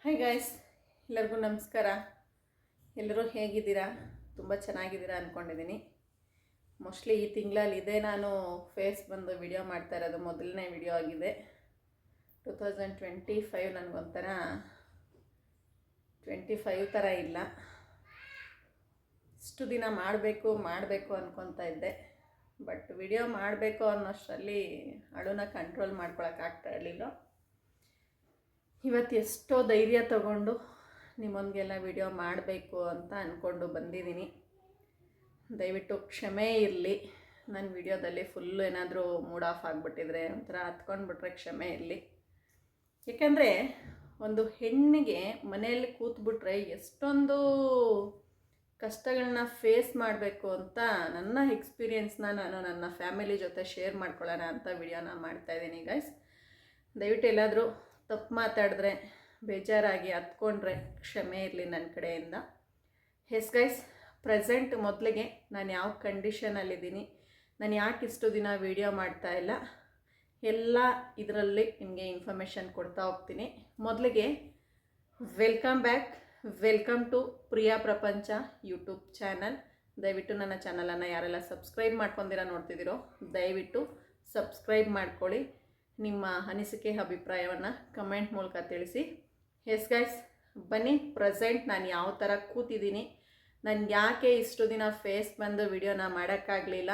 Hi guys, ಎಲ್ಲರಿಗೂ ನಮಸ್ಕಾರ. ಎಲ್ಲರೂ ಹೇಗಿದ್ದೀರಾ? ತುಂಬ ಚೆನ್ನಾಗಿದ್ದೀರಾ ಅಂದ್ಕೊಂಡಿದ್ದೀನಿ. ಮೋಸ್ಟ್ಲಿ ಈ ತಿಂಗಳಲ್ಲಿ ಇದೇ ನಾನು ಫೇಸ್ ಬಂದು ವಿಡಿಯೋ ಮಾಡ್ತಾ ಇರೋದು ಮೊದಲನೇ ವಿಡಿಯೋ ಆಗಿದೆ. 2025 ನನಗೊಂಥರ 25 ಥರ ಇಲ್ಲ. ಇಷ್ಟು ದಿನ ಮಾಡಬೇಕು ಅಂದ್ಕೊತಾ ಇದ್ದೆ. ಬಟ್ ವಿಡಿಯೋ ಮಾಡಬೇಕು ಅನ್ನೋಷ್ಟರಲ್ಲಿ ಅಳುನ ಕಂಟ್ರೋಲ್ ಮಾಡ್ಕೊಳಕ್ಕಾಗ್ತಾ ಇರಲಿಲ್ಲ. ಇವತ್ತು ಎಷ್ಟೋ ಧೈರ್ಯ ತಗೊಂಡು ನಿಮ್ಮೊಂದಿಗೆಲ್ಲ ವಿಡಿಯೋ ಮಾಡಬೇಕು ಅಂತ ಅಂದ್ಕೊಂಡು ಬಂದಿದ್ದೀನಿ. ದಯವಿಟ್ಟು ಕ್ಷಮೆ ಇರಲಿ. ನನ್ನ ವಿಡಿಯೋದಲ್ಲಿ ಫುಲ್ಲು ಏನಾದರೂ ಮೂಡ್ ಆಫ್ ಆಗಿಬಿಟ್ಟಿದ್ರೆ ಒಂಥರ ಹತ್ಕೊಂಡ್ಬಿಟ್ರೆ ಕ್ಷಮೆ ಇರಲಿ. ಏಕೆಂದರೆ ಒಂದು ಹೆಣ್ಣಿಗೆ ಮನೆಯಲ್ಲಿ ಕೂತ್ಬಿಟ್ರೆ ಎಷ್ಟೊಂದು ಕಷ್ಟಗಳನ್ನ ಫೇಸ್ ಮಾಡಬೇಕು ಅಂತ ನನ್ನ ಎಕ್ಸ್ಪೀರಿಯೆನ್ಸ್ನ ನಾನು ನನ್ನ ಫ್ಯಾಮಿಲಿ ಜೊತೆ ಶೇರ್ ಮಾಡ್ಕೊಳ್ಳೋಣ ಅಂತ ವಿಡಿಯೋನ ಮಾಡ್ತಾಯಿದ್ದೀನಿ ಗೈಸ್. ದಯವಿಟ್ಟು ಎಲ್ಲಾದರೂ ತಪ್ಪು ಮಾತಾಡಿದ್ರೆ ಬೇಜಾರಾಗಿ ಹತ್ಕೊಂಡ್ರೆ ಕ್ಷಮೆ ಇರಲಿ ನನ್ನ ಕಡೆಯಿಂದ. ಎಸ್ ಗೈಸ್, ಪ್ರೆಸೆಂಟ್ ಮೊದಲಿಗೆ ನಾನು ಯಾವ ಕಂಡೀಷನಲ್ಲಿದ್ದೀನಿ, ನಾನು ಯಾಕೆ ಇಷ್ಟು ದಿನ ವೀಡಿಯೋ ಮಾಡ್ತಾಯಿಲ್ಲ, ಎಲ್ಲ ಇದರಲ್ಲಿ ನಿಮಗೆ ಇನ್ಫಾರ್ಮೇಷನ್ ಕೊಡ್ತಾ ಹೋಗ್ತೀನಿ. ಮೊದಲಿಗೆ ವೆಲ್ಕಮ್ ಟು ಪ್ರಿಯಾ ಪ್ರಪಂಚ ಯೂಟ್ಯೂಬ್ ಚಾನಲ್. ದಯವಿಟ್ಟು ನನ್ನ ಚಾನಲನ್ನು ಯಾರೆಲ್ಲ ಸಬ್ಸ್ಕ್ರೈಬ್ ಮಾಡ್ಕೊಂಡಿರೋ ನೋಡ್ತಿದ್ದೀರೋ ದಯವಿಟ್ಟು ಸಬ್ಸ್ಕ್ರೈಬ್ ಮಾಡ್ಕೊಳ್ಳಿ. ನಿಮ್ಮ ಅನಿಸಿಕೆ ಅಭಿಪ್ರಾಯವನ್ನು ಕಮೆಂಟ್ ಮೂಲಕ ತಿಳಿಸಿ. ಎಸ್ ಗೈಸ್, ಬನ್ನಿ ಪ್ರೆಸೆಂಟ್ ನಾನು ಯಾವ ಥರ ಕೂತಿದ್ದೀನಿ, ನಾನು ಯಾಕೆ ಇಷ್ಟು ದಿನ ಫೇಸ್ ಬಂದು ವಿಡಿಯೋನ ಮಾಡೋಕ್ಕಾಗಲಿಲ್ಲ,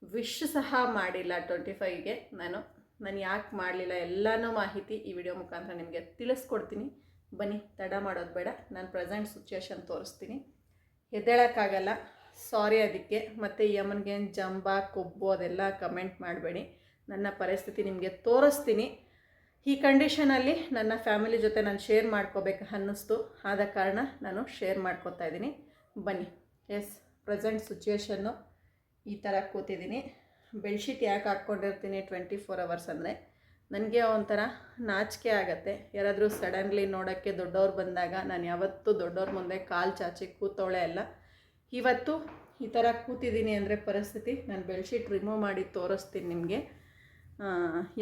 ವಿಶ್ ಸಹ ಮಾಡಿಲ್ಲ 25ಗೆ ನಾನು ಯಾಕೆ ಮಾಡಲಿಲ್ಲ ಎಲ್ಲನೂ ಮಾಹಿತಿ ಈ ವಿಡಿಯೋ ಮುಖಾಂತರ ನಿಮಗೆ ತಿಳಿಸ್ಕೊಡ್ತೀನಿ. ಬನ್ನಿ, ತಡ ಮಾಡೋದು ಬೇಡ. ನಾನು ಪ್ರೆಸೆಂಟ್ ಸಿಚುವೇಶನ್ ತೋರಿಸ್ತೀನಿ. ಎದ್ದೇಳೋಕ್ಕಾಗಲ್ಲ, ಸಾರಿ ಅದಕ್ಕೆ. ಮತ್ತು ಈ ಅಮ್ಮನಿಗೆ ಜಂಬ ಕೊಬ್ಬು ಅದೆಲ್ಲ ಕಮೆಂಟ್ ಮಾಡಬೇಡಿ. ನನ್ನ ಪರಿಸ್ಥಿತಿ ನಿಮಗೆ ತೋರಿಸ್ತೀನಿ. ಈ ಕಂಡೀಷನಲ್ಲಿ ನನ್ನ ಫ್ಯಾಮಿಲಿ ಜೊತೆ ನಾನು ಶೇರ್ ಮಾಡ್ಕೋಬೇಕು ಅನ್ನಿಸ್ತು, ಆದ ಕಾರಣ ನಾನು ಶೇರ್ ಮಾಡ್ಕೋತಾ ಇದ್ದೀನಿ. ಬನ್ನಿ. ಎಸ್, ಪ್ರೆಸೆಂಟ್ ಸಿಚುವೇಶನ್ನು ಈ ಥರ ಕೂತಿದ್ದೀನಿ. ಬೆಡ್ಶೀಟ್ ಯಾಕೆ ಹಾಕ್ಕೊಂಡಿರ್ತೀನಿ 24 hours ಅಂದರೆ ನನಗೆ ಒಂಥರ ನಾಚಿಕೆ ಆಗುತ್ತೆ. ಯಾರಾದರೂ ಸಡನ್ಲಿ ನೋಡೋಕ್ಕೆ ದೊಡ್ಡವ್ರು ಬಂದಾಗ ನಾನು ಯಾವತ್ತೂ ದೊಡ್ಡವ್ರ ಮುಂದೆ ಕಾಲು ಚಾಚಿ ಕೂತವಳೆ ಅಲ್ಲ. ಇವತ್ತು ಈ ಥರ ಕೂತಿದ್ದೀನಿ ಅಂದರೆ ಪರಿಸ್ಥಿತಿ. ನಾನು ಬೆಡ್ಶೀಟ್ ರಿಮೂವ್ ಮಾಡಿ ತೋರಿಸ್ತೀನಿ ನಿಮಗೆ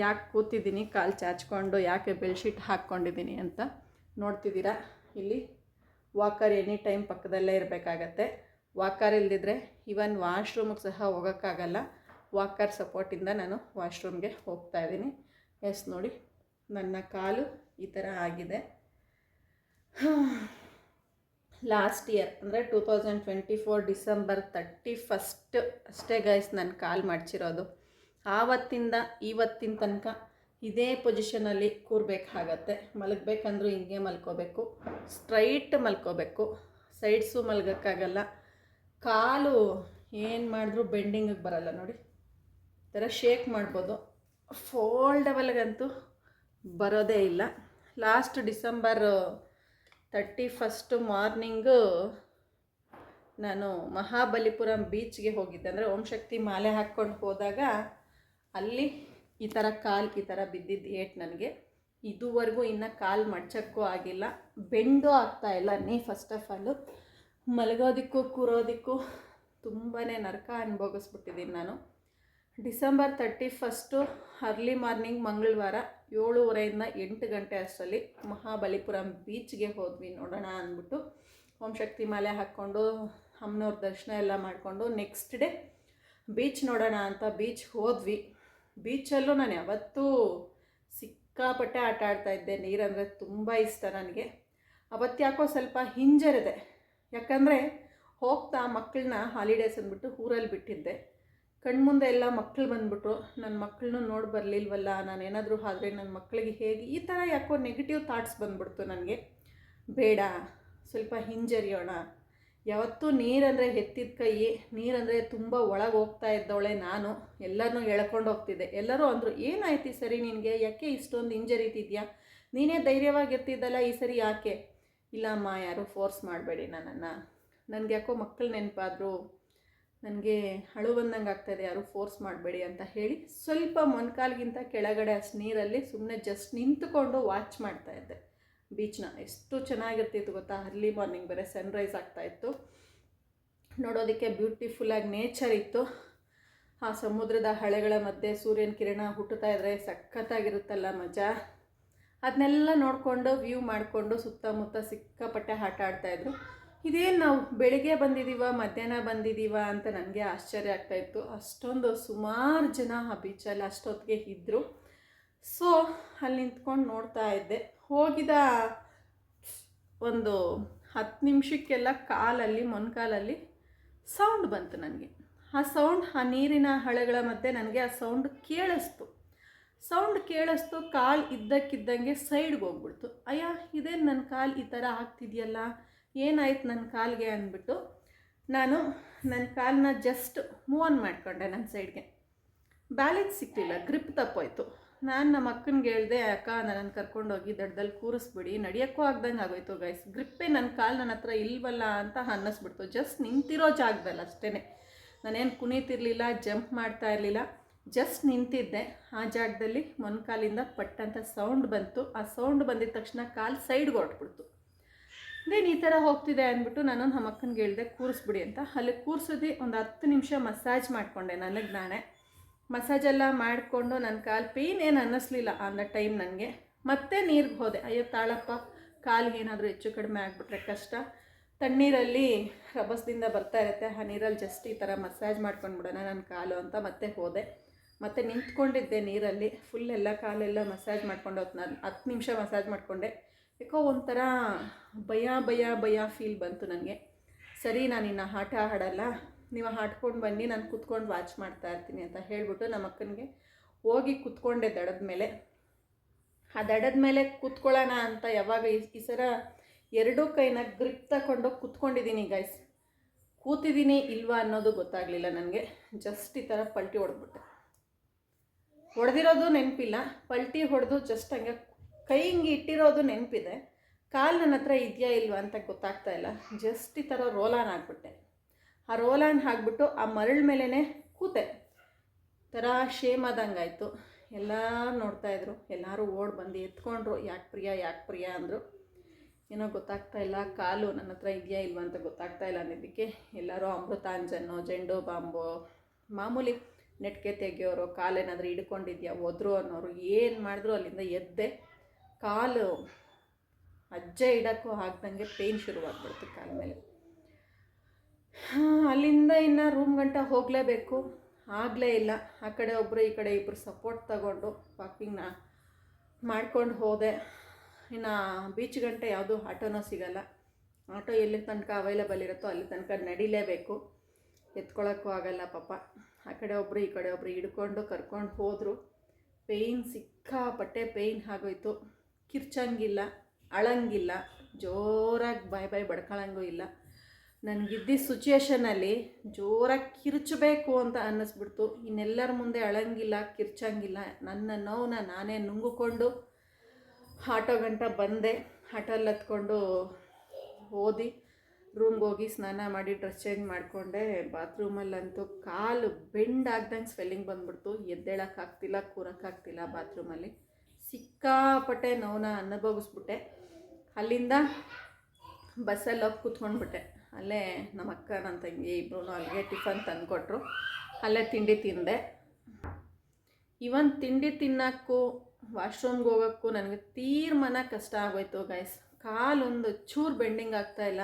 ಯಾಕೆ ಕೂತಿದ್ದೀನಿ, ಕಾಲು ಚಾಚ್ಕೊಂಡು ಯಾಕೆ ಬೆಡ್ಶೀಟ್ ಹಾಕ್ಕೊಂಡಿದ್ದೀನಿ ಅಂತ. ನೋಡ್ತಿದ್ದೀರಾ, ಇಲ್ಲಿ ವಾಕರ್ ಎನಿ ಟೈಮ್ ಪಕ್ಕದಲ್ಲೇ ಇರಬೇಕಾಗತ್ತೆ. ವಾಕರ್ ಇಲ್ದಿದ್ರೆ ಈವನ್ ವಾಶ್ರೂಮಿಗೆ ಸಹ ಹೋಗೋಕ್ಕಾಗಲ್ಲ. ವಾಕರ್ ಸಪೋರ್ಟಿಂದ ನಾನು ವಾಶ್ರೂಮ್ಗೆ ಹೋಗ್ತಾಯಿದ್ದೀನಿ. ಎಸ್, ನೋಡಿ ನನ್ನ ಕಾಲು ಈ ಥರ ಆಗಿದೆ. ಲಾಸ್ಟ್ ಇಯರ್ ಅಂದರೆ 2024 ಡಿಸೆಂಬರ್ 31 ಅಷ್ಟೇ ಗೈಸ್ ನಾನು ಕಾಲು ಮಡಚಿರೋದು. ಆವತ್ತಿಂದ ಇವತ್ತಿನ ತನಕ ಇದೇ ಪೊಸಿಷನಲ್ಲಿ ಕೂರಬೇಕಾಗತ್ತೆ. ಮಲಗಬೇಕಂದ್ರೂ ಹಿಂಗೆ ಮಲ್ಕೋಬೇಕು, ಸ್ಟ್ರೈಟ್ ಮಲ್ಕೋಬೇಕು, ಸೈಡ್ಸು ಮಲ್ಗೋಕ್ಕಾಗಲ್ಲ. ಕಾಲು ಏನು ಮಾಡಿದ್ರೂ ಬೆಂಡಿಂಗಿಗೆ ಬರಲ್ಲ. ನೋಡಿ, ಈ ಥರ ಶೇಕ್ ಮಾಡ್ಬೋದು, ಫೋಲ್ಡಬಲ್ಗಂತೂ ಬರೋದೇ ಇಲ್ಲ. ಲಾಸ್ಟ್ ಡಿಸೆಂಬರ್ 31 ಮಾರ್ನಿಂಗು ನಾನು ಮಹಾಬಲಿಪುರಂ ಬೀಚ್ಗೆ ಹೋಗಿದ್ದೆ. ಅಂದರೆ ಓಂಶಕ್ತಿ ಮಾಲೆ ಹಾಕ್ಕೊಂಡು ಹೋದಾಗ ಅಲ್ಲಿ ಈ ಥರ ಕಾಲು ಈ ಥರ ಬಿದ್ದಿದ್ದು ಏಟ್ ನನಗೆ. ಇದುವರೆಗೂ ಇನ್ನು ಕಾಲು ಮಡ್ಚೋಕ್ಕೂ ಆಗಿಲ್ಲ, ಬೆಂಡು ಆಗ್ತಾಯಿಲ್ಲ. ಫಸ್ಟ್ ಆಫ್ ಆಲು ಮಲಗೋದಕ್ಕೂ ಕೂರೋದಕ್ಕೂ ತುಂಬಾ ನರಕ ಅನುಭವಿಸ್ಬಿಟ್ಟಿದ್ದೀನಿ ನಾನು. ಡಿಸೆಂಬರ್ 31 ಅರ್ಲಿ ಮಾರ್ನಿಂಗ್ ಮಂಗಳವಾರ 7:30 8 ಗಂಟೆ ಅಷ್ಟರಲ್ಲಿ ಮಹಾಬಲಿಪುರಂ ಬೀಚ್ಗೆ ಹೋದ್ವಿ. ನೋಡೋಣ ಅಂದ್ಬಿಟ್ಟು ಓಂಶಕ್ತಿ ಮಾಲೆ ಹಾಕ್ಕೊಂಡು ಅಮ್ಮನವ್ರ ದರ್ಶನ ಎಲ್ಲ ಮಾಡಿಕೊಂಡು ನೆಕ್ಸ್ಟ್ ಡೇ ಬೀಚ್ ನೋಡೋಣ ಅಂತ ಬೀಚ್ ಹೋದ್ವಿ. ಬೀಚಲ್ಲೂ ನಾನು ಯಾವತ್ತೂ ಸಿಕ್ಕಾಪಟ್ಟೆ ಆಟ ಆಡ್ತಾಯಿದ್ದೆ. ನೀರಂದರೆ ತುಂಬ ಇಷ್ಟ ನನಗೆ. ಅವತ್ತು ಯಾಕೋ ಸ್ವಲ್ಪ ಹಿಂಜರಿದೆ, ಯಾಕಂದರೆ ಹೋಗ್ತಾ ಮಕ್ಕಳನ್ನ ಹಾಲಿಡೇಸ್ ಅಂದ್ಬಿಟ್ಟು ಊರಲ್ಲಿ ಬಿಟ್ಟಿದ್ದೆ. ಕಣ್ಮುಂದೆ ಎಲ್ಲ ಮಕ್ಕಳು ಬಂದ್ಬಿಟ್ರು. ನನ್ನ ಮಕ್ಕಳನ್ನೂ ನೋಡಿ ಬರಲಿಲ್ವಲ್ಲ, ನಾನೇನಾದರೂ ಆದರೆ ನನ್ನ ಮಕ್ಕಳಿಗೆ ಹೇಗೆ, ಈ ಥರ ಯಾಕೋ ನೆಗೆಟಿವ್ ಥಾಟ್ಸ್ ಬಂದ್ಬಿಡ್ತು ನನಗೆ. ಬೇಡ, ಸ್ವಲ್ಪ ಹಿಂಜರಿಯೋಣ. ಯಾವತ್ತೂ ನೀರಂದರೆ ಎತ್ತಿದ ಕೈ, ನೀರಂದರೆ ತುಂಬ ಒಳಗೆ ಹೋಗ್ತಾ ಇದ್ದವಳೆ ನಾನು. ಎಲ್ಲರನ್ನೂ ಎಳ್ಕೊಂಡು ಹೋಗ್ತಿದ್ದೆ. ಎಲ್ಲರೂ ಅಂದರು, ಏನಾಯ್ತು ಈ ಸರಿ ನಿನಗೆ, ಯಾಕೆ ಇಷ್ಟೊಂದು ಹಿಂಜರಿತಿದ್ಯಾ, ನೀನೇ ಧೈರ್ಯವಾಗಿರ್ತಿದ್ದಲ್ಲ ಈ ಸರಿ ಯಾಕೆ? ಇಲ್ಲಮ್ಮ, ಯಾರೂ ಫೋರ್ಸ್ ಮಾಡಬೇಡಿ ನನ್ನನ್ನು, ನನಗೆ ಯಾಕೋ ಮಕ್ಕಳು ನೆನಪಾದರು, ನನಗೆ ಅಳು ಬಂದಂಗೆ ಆಗ್ತಾಯಿದೆ, ಯಾರೂ ಫೋರ್ಸ್ ಮಾಡಬೇಡಿ ಅಂತ ಹೇಳಿ ಸ್ವಲ್ಪ ಮೊಣಕಾಲಿಗಿಂತ ಕೆಳಗಡೆ ಅಷ್ಟು ನೀರಲ್ಲಿ ಸುಮ್ಮನೆ ಜಸ್ಟ್ ನಿಂತುಕೊಂಡು ವಾಚ್ ಮಾಡ್ತಾಯಿದ್ದೆ ಬೀಚ್ನ. ಎಷ್ಟು ಚೆನ್ನಾಗಿರ್ತಿತ್ತು ಗೊತ್ತಾ. ಅರ್ಲಿ ಮಾರ್ನಿಂಗ್ ಬೇರೆ ಸನ್ರೈಸ್ ಆಗ್ತಾಯಿತ್ತು, ನೋಡೋದಕ್ಕೆ ಬ್ಯೂಟಿಫುಲ್ಲಾಗಿ ನೇಚರ್ ಇತ್ತು. ಆ ಸಮುದ್ರದ ಹಳೆಗಳ ಮಧ್ಯೆ ಸೂರ್ಯನ ಕಿರಣ ಹುಟ್ಟುತ್ತಾ ಇದ್ದರೆ ಸಖತ್ತಾಗಿರುತ್ತಲ್ಲ ಮಜಾ. ಅದನ್ನೆಲ್ಲ ನೋಡಿಕೊಂಡು ವ್ಯೂ ಮಾಡಿಕೊಂಡು ಸುತ್ತಮುತ್ತ ಸಿಕ್ಕಾಪಟ್ಟೆ ಆಟ ಆಡ್ತಾಯಿದ್ರು. ಇದೇನು ನಾವು ಬೆಳಿಗ್ಗೆ ಬಂದಿದ್ದೀವ ಮಧ್ಯಾಹ್ನ ಬಂದಿದ್ದೀವ ಅಂತ ನನಗೆ ಆಶ್ಚರ್ಯ ಆಗ್ತಾಯಿತ್ತು. ಅಷ್ಟೊಂದು ಸುಮಾರು ಜನ ಆ ಬೀಚಲ್ಲಿ ಅಷ್ಟೊತ್ತಿಗೆ ಇದ್ದರು. ಸೊ ಅಲ್ಲಿ ನಿಂತ್ಕೊಂಡು ನೋಡ್ತಾ ಇದ್ದೆ. ಹೋಗಿದ ಒಂದು 10 ನಿಮಿಷಕ್ಕೆಲ್ಲ ಮೊಣಕಾಲಲ್ಲಿ ಸೌಂಡ್ ಬಂತು ನನಗೆ. ಆ ಸೌಂಡ್, ಆ ನೀರಿನ ಹಳೆಗಳ ಮಧ್ಯೆ ನನಗೆ ಆ ಸೌಂಡ್ ಕೇಳಿಸ್ತು. ಕಾಲು ಇದ್ದಕ್ಕಿದ್ದಂಗೆ ಸೈಡ್ಗೆ ಹೋಗ್ಬಿಡ್ತು. ಅಯ್ಯ, ಇದೇನು ನನ್ನ ಕಾಲು ಈ ಥರ ಆಗ್ತಿದೆಯಲ್ಲ, ಏನಾಯ್ತು ನನ್ನ ಕಾಲಿಗೆ ಅಂದ್ಬಿಟ್ಟು ನಾನು ನನ್ನ ಕಾಲನ್ನ ಜಸ್ಟ್ ಮೂವ್ ಆನ್ ಮಾಡ್ಕೊಂಡೆ. ನನ್ನ ಸೈಡ್ಗೆ ಬ್ಯಾಲೆನ್ಸ್ ಸಿಕ್ತಿಲ್ಲ, ಗ್ರಿಪ್ ತಪ್ಪೋಯ್ತು. ನಾನು ನಮ್ಮ ಅಕ್ಕನಿಗೆ ಹೇಳಿದೆ, ಅಕ್ಕ ನನ್ನನ್ನು ಕರ್ಕೊಂಡೋಗಿ ದಡದಲ್ಲಿ ಕೂರಿಸ್ಬಿಡಿ, ನಡೆಯೋಕ್ಕೂ ಆಗ್ದಂಗೆ ಆಗೋಯ್ತು ಗೈಸ್. ಗ್ರಿಪ್ಪೇ ನನ್ನ ಕಾಲು ನನ್ನ ಹತ್ರ ಇಲ್ವಲ್ಲ ಅಂತ ಅನ್ನಿಸ್ಬಿಡ್ತು. ಜಸ್ಟ್ ನಿಂತಿರೋ ಜಾಗದಲ್ಲಿ ಅಷ್ಟೇ, ನಾನೇನು ಕುಣಿತಿರ್ಲಿಲ್ಲ, ಜಂಪ್ ಮಾಡ್ತಾ ಇರಲಿಲ್ಲ, ಜಸ್ಟ್ ನಿಂತಿದ್ದೆ. ಆ ಜಾಗದಲ್ಲಿ ಮೊಣಕಾಲಿಂದ ಪಟ್ಟಂತ ಸೌಂಡ್ ಬಂತು. ಆ ಸೌಂಡ್ ಬಂದಿದ ತಕ್ಷಣ ಕಾಲು ಸೈಡ್ಗೆ ಹೊರಟ್ಬಿಡ್ತು. ಇದೇನು ಈ ಥರ ಹೋಗ್ತಿದೆ ಅಂದ್ಬಿಟ್ಟು ನಾನು ನಮ್ಮ ಅಕ್ಕನಿಗೆ ಹೇಳಿದೆ ಕೂರಿಸ್ಬಿಡಿ ಅಂತ. ಅಲ್ಲಿ ಕೂರಿಸಿದ್ದು ಒಂದು 10 ನಿಮಿಷ ಮಸಾಜ್ ಮಾಡಿಕೊಂಡೆ. ನನಗೆ ನಾನೇ ಮಸಾಜೆಲ್ಲ ಮಾಡಿಕೊಂಡು ನನ್ನ ಕಾಲು ಪೇಯ್ನ್ ಏನು ಅನ್ನಿಸ್ಲಿಲ್ಲ ಅಂದ ಟೈಮ್ ನನಗೆ. ಮತ್ತೆ ನೀರಿಗೆ ಹೋದೆ. ಅಯ್ಯೋ ತಾಳಪ್ಪ, ಕಾಲಿಗೆ ಏನಾದರೂ ಹೆಚ್ಚು ಕಡಿಮೆ ಆಗಿಬಿಟ್ರೆ ಕಷ್ಟ. ತಣ್ಣೀರಲ್ಲಿ ರಭಸದಿಂದ ಬರ್ತಾ ಇರುತ್ತೆ, ಆ ನೀರಲ್ಲಿ ಜಸ್ಟ್ ಈ ಥರ ಮಸಾಜ್ ಮಾಡ್ಕೊಂಡ್ಬಿಡೋಣ ನನ್ನ ಕಾಲು ಅಂತ ಮತ್ತೆ ಹೋದೆ. ಮತ್ತು ನಿಂತ್ಕೊಂಡಿದ್ದೆ ನೀರಲ್ಲಿ, ಫುಲ್ ಎಲ್ಲ ಕಾಲೆಲ್ಲ ಮಸಾಜ್ ಮಾಡ್ಕೊಂಡು ಹೋಗ್ತು. ನಾನು 10 ನಿಮಿಷ ಮಸಾಜ್ ಮಾಡಿಕೊಂಡೆ. ಯಾಕೋ ಒಂಥರ ಭಯ ಫೀಲ್ ಬಂತು ನನಗೆ. ಸರಿ, ನಾನಿನ್ನು ಆಟ ಆಡಲ್ಲ, ನೀವು ಆಡ್ಕೊಂಡು ಬನ್ನಿ, ನಾನು ಕೂತ್ಕೊಂಡು ವಾಚ್ ಮಾಡ್ತಾ ಇರ್ತೀನಿ ಅಂತ ಹೇಳಿಬಿಟ್ಟು ನಮ್ಮ ಅಕ್ಕನಿಗೆ ಹೋಗಿ ಕೂತ್ಕೊಂಡೆ ದಡದ ಮೇಲೆ. ಆ ದಡದ ಮೇಲೆ ಕೂತ್ಕೊಳ್ಳೋಣ ಅಂತ ಯಾವಾಗ ಈ ಸರ 2 ಕೈನ ಗ್ರಿಪ್ ತಗೊಂಡು ಕೂತ್ಕೊಂಡಿದ್ದೀನಿ ಗೈಸ್. ಕೂತಿದ್ದೀನಿ ಇಲ್ವಾ ಅನ್ನೋದು ಗೊತ್ತಾಗಲಿಲ್ಲ ನನಗೆ. ಜಸ್ಟ್ ಈ ಥರ ಪಲ್ಟಿ ಹೊಡೆದಿರೋದು ನೆನಪಿಲ್ಲ, ಪಲ್ಟಿ ಹೊಡೆದು ಜಸ್ಟ್ ಹಂಗೆ ಕೈ ಹಿಂಗೆ ಇಟ್ಟಿರೋದು ನೆನಪಿದೆ. ಕಾಲು ನನ್ನ ಹತ್ರ ಇದೆಯಾ ಇಲ್ವಾ ಅಂತ ಗೊತ್ತಾಗ್ತಾ ಇಲ್ಲ. ಜಸ್ಟ್ ಈ ಥರ ರೋಲಾನ್ ಆಗಿಬಿಟ್ಟೆ. ಆ ರೋಲಾನ್ ಹಾಕ್ಬಿಟ್ಟು ಆ ಮರಳ ಮೇಲೇ ಕೂತೆ. ಥರ ಶೇಮ್ ಆದಂಗೆ ಆಯಿತು. ಎಲ್ಲ ನೋಡ್ತಾಯಿದ್ರು, ಎಲ್ಲರೂ ಓಡಿ ಬಂದು ಎತ್ಕೊಂಡ್ರು. ಯಾಕೆ ಪ್ರಿಯಾ ಅಂದರು. ಏನೋ ಗೊತ್ತಾಗ್ತಾ ಇಲ್ಲ, ಕಾಲು ನನ್ನ ಹತ್ರ ಇದೆಯಾ ಇಲ್ವಾ ಅಂತ ಗೊತ್ತಾಗ್ತಾ ಇಲ್ಲ ಅನ್ನೋದಕ್ಕೆ ಎಲ್ಲರೂ ಅಮೃತಾಂಜನ್ನು, ಜೆಂಡು ಬಾಂಬು, ಮಾಮೂಲಿ ನೆಟ್ಗೆ ತೆಗಿಯೋರು, ಕಾಲೇನಾದರೂ ಹಿಡ್ಕೊಂಡಿದ್ಯಾ ಒದ್ರು ಅನ್ನೋರು ಏನು ಮಾಡಿದ್ರು. ಅಲ್ಲಿಂದ ಎದ್ದೆ. ಕಾಲು ಅಜ್ಜೆ ಇಡೋಕ್ಕೂ ಆಗ್ದಂಗೆ ಪೇಯ್ನ್ ಶುರುವಾಗ್ಬಿಡ್ತು ಕಾಲ ಮೇಲೆ. ಅಲ್ಲಿಂದ ಇನ್ನು ರೂಮ್ ಗಂಟ ಹೋಗಲೇಬೇಕು, ಆಗಲೇ ಇಲ್ಲ. ಆ ಕಡೆ ಒಬ್ಬರು ಈ ಕಡೆ ಇಬ್ಬರು ಸಪೋರ್ಟ್ ತಗೊಂಡು ವಾಕಿಂಗ್ನ ಮಾಡ್ಕೊಂಡು ಹೋದೆ. ಇನ್ನು ಬೀಚ್ ಗಂಟೆ ಯಾವುದೂ ಆಟೋನೂ ಸಿಗಲ್ಲ. ಆಟೋ ಎಲ್ಲಿ ತನಕ ಅವೈಲೇಬಲ್ ಇರುತ್ತೋ ಅಲ್ಲಿ ತನಕ ನಡಿಲೇಬೇಕು, ಎತ್ಕೊಳ್ಳೋಕ್ಕೂ ಆಗಲ್ಲ ಪಾಪ. ಆ ಕಡೆ ಒಬ್ಬರು ಈ ಕಡೆ ಒಬ್ಬರು ಹಿಡ್ಕೊಂಡು ಕರ್ಕೊಂಡು ಹೋದರು. ಪೇಯ್ನ್ ಸಿಕ್ಕಾಪಟ್ಟೆ ಪೇಯ್ನ್ ಆಗೋಯ್ತು. ಕಿರ್ಚಂಗಿಲ್ಲ, ಅಳಂಗಿಲ್ಲ, ಜೋರಾಗಿ ಬಾಯ್ ಬಡ್ಕೊಳ್ಳಂಗೂ ಇಲ್ಲ. ನನಗಿದ್ದ ಸಿಚುಯೇಷನಲ್ಲಿ ಜೋರಾಗಿ ಕಿರ್ಚಬೇಕು ಅಂತ ಅನ್ನಿಸ್ಬಿಡ್ತು. ಇನ್ನೆಲ್ಲರ ಮುಂದೆ ಅಳಂಗಿಲ್ಲ, ಕಿರ್ಚಂಗಿಲ್ಲ. ನನ್ನ ನೋವನ್ನ ನಾನೇ ನುಂಗಿಕೊಂಡು ಆಟೋ ಗಂಟ ಬಂದೆ. ಆಟೋಲ್ಲಿ ಹತ್ಕೊಂಡು ಓದಿ ರೂಮ್ಗೆ ಹೋಗಿ ಸ್ನಾನ ಮಾಡಿ ಡ್ರೆಸ್ ಚೇಂಜ್ ಮಾಡಿಕೊಂಡೆ. ಬಾತ್ರೂಮಲ್ಲಂತೂ ಕಾಲು ಬೆಂಡ್ ಆಗ್ದಂಗೆ ಸ್ವೆಲ್ಲಿಂಗ್ ಬಂದ್ಬಿಡ್ತು. ಎದ್ದೇಳೋಕ್ಕಾಗ್ತಿಲ್ಲ, ಕೂರೋಕ್ಕಾಗ್ತಿಲ್ಲ. ಬಾತ್ರೂಮಲ್ಲಿ ಸಿಕ್ಕಾಪಟ್ಟೆ ನೋವನ್ನ ಅನುಭವಿಸ್ಬಿಟ್ಟೆ. ಅಲ್ಲಿಂದ ಬಸ್ಸಲ್ಲಿ ಹೋಗಿ ಕೂತ್ಕೊಂಡ್ಬಿಟ್ಟೆ. ಅಲ್ಲೇ ನಮ್ಮ ಅಕ್ಕ ನನ್ನ ತಂಗಿ ಇಬ್ಬರು ಅಲ್ಲಿಗೆ ಟಿಫನ್ ತಂದುಕೊಟ್ರು. ಅಲ್ಲೇ ತಿಂಡಿ ತಿಂದೆ. ಇವನ್ ತಿಂಡಿ ತಿನ್ನೋಕ್ಕೂ ವಾಶ್ರೂಮ್ಗೆ ಹೋಗೋಕ್ಕೂ ನನಗೆ ತೀರ್ಮಾನ ಕಷ್ಟ ಆಗೋಯ್ತು ಗೈಸ್. ಕಾಲೊಂದು ಚೂರು ಬೆಂಡಿಂಗ್ ಆಗ್ತಾಯಿಲ್ಲ.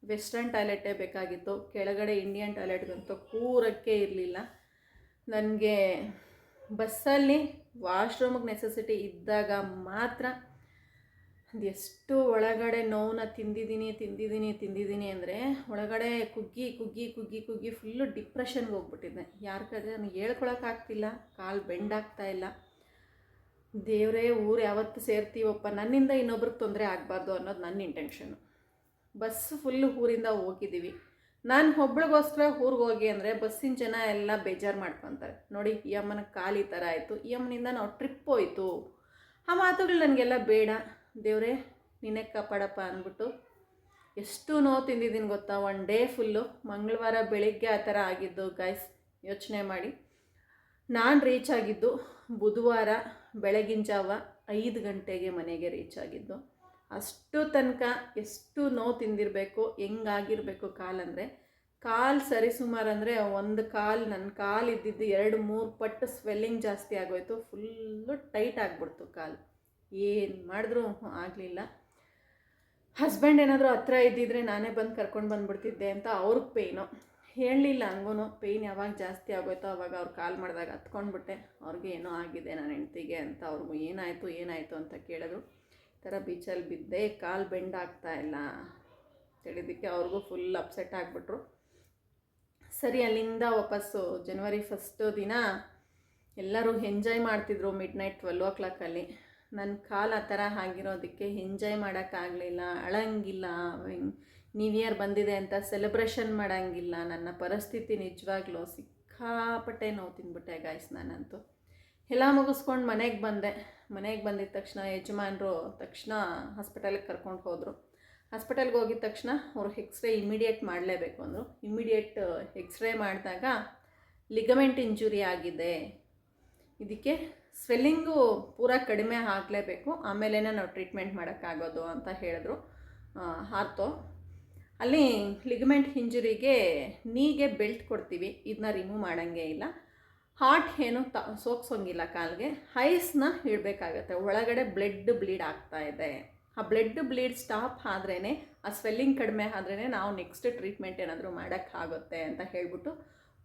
ವೆಸ್ಟರ್ನ್ ಟಾಯ್ಲೆಟೇ ಬೇಕಾಗಿತ್ತು. ಕೆಳಗಡೆ ಇಂಡಿಯನ್ ಟಾಯ್ಲೆಟ್ಗಂತೂ ಕೂರಕ್ಕೆ ಇರಲಿಲ್ಲ ನನಗೆ. ಬಸ್ಸಲ್ಲಿ ವಾಶ್ರೂಮಿಗೆ ನೆಸೆಸಿಟಿ ಇದ್ದಾಗ ಮಾತ್ರ ಅದೆಷ್ಟು ಒಳಗಡೆ ನೋವನ್ನ ತಿಂದಿದ್ದೀನಿ ಅಂದರೆ ಒಳಗಡೆ ಕುಗ್ಗಿ ಫುಲ್ಲು ಡಿಪ್ರೆಷನ್ಗೆ ಹೋಗ್ಬಿಟ್ಟಿದ್ದೆ. ಯಾರ ಕಡೆ ನನಗೆ ಹೇಳ್ಕೊಳಕ್ಕಾಗ್ತಿಲ್ಲ, ಕಾಲು ಬೆಂಡಾಗ್ತಾಯಿಲ್ಲ. ದೇವರೇ, ಊರು ಯಾವತ್ತು ಸೇರ್ತೀವಪ್ಪ, ನನ್ನಿಂದ ಇನ್ನೊಬ್ರಿಗೆ ತೊಂದರೆ ಆಗಬಾರ್ದು ಅನ್ನೋದು ನನ್ನ ಇಂಟೆನ್ಷನು. ಬಸ್ಸು ಫುಲ್ಲು ಊರಿಂದ ಹೋಗಿದ್ದೀವಿ. ನಾನು ಒಬ್ಳಿಗೋಸ್ಕರ ಊರಿಗೆ ಹೋಗಿ ಅಂದರೆ ಬಸ್ಸಿನ ಜನ ಎಲ್ಲ ಬೇಜಾರು ಮಾಡ್ಕೊತಾರೆ. ನೋಡಿ, ಈ ಅಮ್ಮನ ಕಾಲು ಈ ಥರ ಆಯಿತು, ಈ ಅಮ್ಮನಿಂದ ನಾವು ಟ್ರಿಪ್ ಹೋಯ್ತು. ಆ ಮಾತುಗಳು ನನಗೆಲ್ಲ ಬೇಡ. ದೇವರೇ ನೀನೇ ಕಾಪಾಡಪ್ಪ ಅಂದ್ಬಿಟ್ಟು ಎಷ್ಟು ನೋವು ತಿಂದಿದ್ದೀನಿ ಗೊತ್ತಾ. 1 ಡೇ ಫುಲ್ಲು. ಮಂಗಳವಾರ ಬೆಳಿಗ್ಗೆ ಆ ಥರ ಆಗಿದ್ದು ಗೈಸ್, ಯೋಚನೆ ಮಾಡಿ. ನಾನು ರೀಚ್ ಆಗಿದ್ದು ಬುಧವಾರ ಬೆಳಗಿನ ಜಾವ 5 ಗಂಟೆಗೆ ಮನೆಗೆ ರೀಚ್ ಆಗಿದ್ದು. ಅಷ್ಟು ತನಕ ಎಷ್ಟು ನೋವು ತಿಂದಿರಬೇಕು, ಹೆಂಗಾಗಿರಬೇಕು ಕಾಲಂದರೆ. ಕಾಲು ಸರಿಸುಮಾರು ಅಂದರೆ ಒಂದು ಕಾಲು, ನನ್ನ ಕಾಲು ಇದ್ದಿದ್ದು 2-3 ಪಟ್ಟು ಸ್ವೆಲ್ಲಿಂಗ್ ಜಾಸ್ತಿ ಆಗೋಯ್ತು. ಫುಲ್ಲು ಟೈಟ್ ಆಗಿಬಿಡ್ತು ಕಾಲು. ಏನು ಮಾಡಿದ್ರೂ ಆಗಲಿಲ್ಲ. ಹಸ್ಬೆಂಡ್ ಏನಾದರೂ ಹತ್ರ ಇದ್ದಿದ್ರೆ ನಾನೇ ಬಂದು ಕರ್ಕೊಂಡು ಬಂದುಬಿಡ್ತಿದ್ದೆ ಅಂತ ಅವ್ರಿಗೆ ಪೇಯ್ನು. ಹೇಳಲಿಲ್ಲ ಹಂಗೂ. ಪೇಯ್ನ್ ಯಾವಾಗ ಜಾಸ್ತಿ ಆಗೋಯ್ತೋ ಅವಾಗ ಅವ್ರು ಕಾಲ್ ಮಾಡಿದಾಗ ಹತ್ಕೊಂಡ್ಬಿಟ್ಟೆ. ಅವ್ರಿಗೆ ಏನೋ ಆಗಿದೆ ನನ್ನ ಹೆಂಡ್ತಿಗೆ ಅಂತ. ಅವ್ರಿಗೂ ಏನಾಯಿತು ಅಂತ ಕೇಳಿದ್ರು. ಈ ಥರ ಬೀಚಲ್ಲಿ ಬಿದ್ದೆ, ಕಾಲು ಬೆಂಡ್ ಆಗ್ತಾಯಿಲ್ಲ ತಿಳಿದಕ್ಕೆ ಅವ್ರಿಗೂ ಫುಲ್ ಅಪ್ಸೆಟ್ ಆಗಿಬಿಟ್ರು. ಸರಿ, ಅಲ್ಲಿಂದ ವಾಪಸ್ಸು ಜನವರಿ 1 ದಿನ ಎಲ್ಲರೂ ಎಂಜಾಯ್ ಮಾಡ್ತಿದ್ರು. ಮಿಡ್ನೈಟ್ 12 o'clock ನನ್ನ ಕಾಲು ಆ ಥರ ಆಗಿರೋದಕ್ಕೆ ಎಂಜಾಯ್ ಮಾಡೋಕ್ಕಾಗಲಿಲ್ಲ, ಅಳಂಗಿಲ್ಲ, ನ್ಯೂ ಇಯರ್ ಬಂದಿದೆ ಅಂತ ಸೆಲೆಬ್ರೇಷನ್ ಮಾಡೋಂಗಿಲ್ಲ. ನನ್ನ ಪರಿಸ್ಥಿತಿ ನಿಜವಾಗ್ಲೂ ಸಿಕ್ಕಾಪಟ್ಟೆ ನೋವು ತಿಂದ್ಬಿಟ್ಟೆ ಗಾಯ್ಸ್. ನಾನಂತೂ ಎಲ್ಲ ಮುಗಿಸ್ಕೊಂಡು ಮನೆಗೆ ಬಂದಿದ್ದ ತಕ್ಷಣ ಯಜಮಾನರು ಹಾಸ್ಪಿಟಲಿಗೆ ಕರ್ಕೊಂಡು ಹೋದರು. ಹಾಸ್ಪಿಟಲ್ಗೆ ಹೋಗಿದ ತಕ್ಷಣ ಅವರು ಎಕ್ಸ್ರೇ ಇಮಿಡಿಯೇಟ್ ಮಾಡಲೇಬೇಕು ಅಂದರು. ಇಮಿಡಿಯೇಟ್ ಎಕ್ಸ್ರೇ ಮಾಡಿದಾಗ ಲಿಗಮೆಂಟ್ ಇಂಜುರಿ ಆಗಿದೆ, ಇದಕ್ಕೆ ಸ್ವೆಲ್ಲಿಂಗು ಪೂರ ಕಡಿಮೆ ಆಗಲೇಬೇಕು, ಆಮೇಲೆ ನಾವು ಟ್ರೀಟ್ಮೆಂಟ್ ಮಾಡೋಕ್ಕಾಗೋದು ಅಂತ ಹೇಳಿದ್ರು. ಆಯ್ತು. ಅಲ್ಲಿ ಲಿಗಮೆಂಟ್ ಇಂಜುರಿಗೆ ನೀಗೆ ಬೆಲ್ಟ್ ಕೊಡ್ತೀವಿ, ಇದನ್ನ ರಿಮೂವ್ ಮಾಡೋಂಗೇ ಇಲ್ಲ. ಹಾರ್ಟ್ ಏನು ಸೋಕ್ಸೋಂಗಿಲ್ಲ ಕಾಲಿಗೆ. ಐಸ್ನ ಇಡಬೇಕಾಗತ್ತೆ. ಒಳಗಡೆ ಬ್ಲೀಡ್ ಆಗ್ತಾಯಿದೆ. ಆ ಬ್ಲೀಡ್ ಸ್ಟಾಪ್ ಆದ್ರೇ, ಆ ಸ್ವೆಲ್ಲಿಂಗ್ ಕಡಿಮೆ ಆದ್ರೇ ನಾವು ನೆಕ್ಸ್ಟ್ ಟ್ರೀಟ್ಮೆಂಟ್ ಏನಾದರೂ ಮಾಡೋಕ್ಕಾಗುತ್ತೆ ಅಂತ ಹೇಳಿಬಿಟ್ಟು